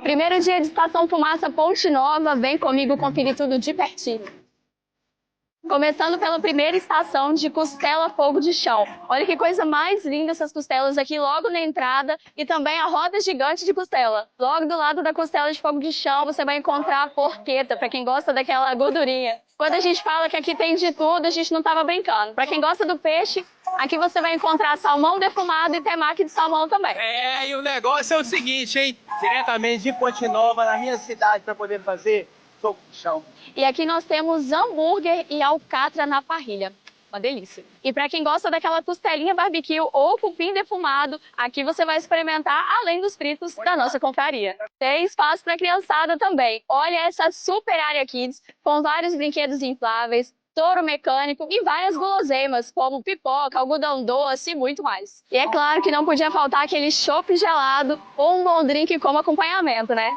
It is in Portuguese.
Primeiro dia de Estação Fumaça Ponte Nova, vem comigo conferir tudo de pertinho. Começando pela primeira estação de costela fogo de chão. Olha que coisa mais linda essas costelas aqui logo na entrada e também a roda gigante de costela. Logo do lado da costela de fogo de chão você vai encontrar a porqueta, para quem gosta daquela gordurinha. Quando a gente fala que aqui tem de tudo, a gente não estava brincando. Para quem gosta do peixe, aqui você vai encontrar salmão defumado e temaki de salmão também. E o negócio é o seguinte, hein? Diretamente de Ponte Nova, na minha cidade, para poder fazer fogo de chão. E aqui nós temos hambúrguer e alcatra na parrilha. Uma delícia. E para quem gosta daquela costelinha barbecue ou cupim defumado, aqui você vai experimentar além dos fritos da nossa confraria. Tem espaço para criançada também. Olha essa super área kids com vários brinquedos infláveis, touro mecânico e várias guloseimas, como pipoca, algodão doce e muito mais. E é claro que não podia faltar aquele chopp gelado ou um bom drink como acompanhamento, né?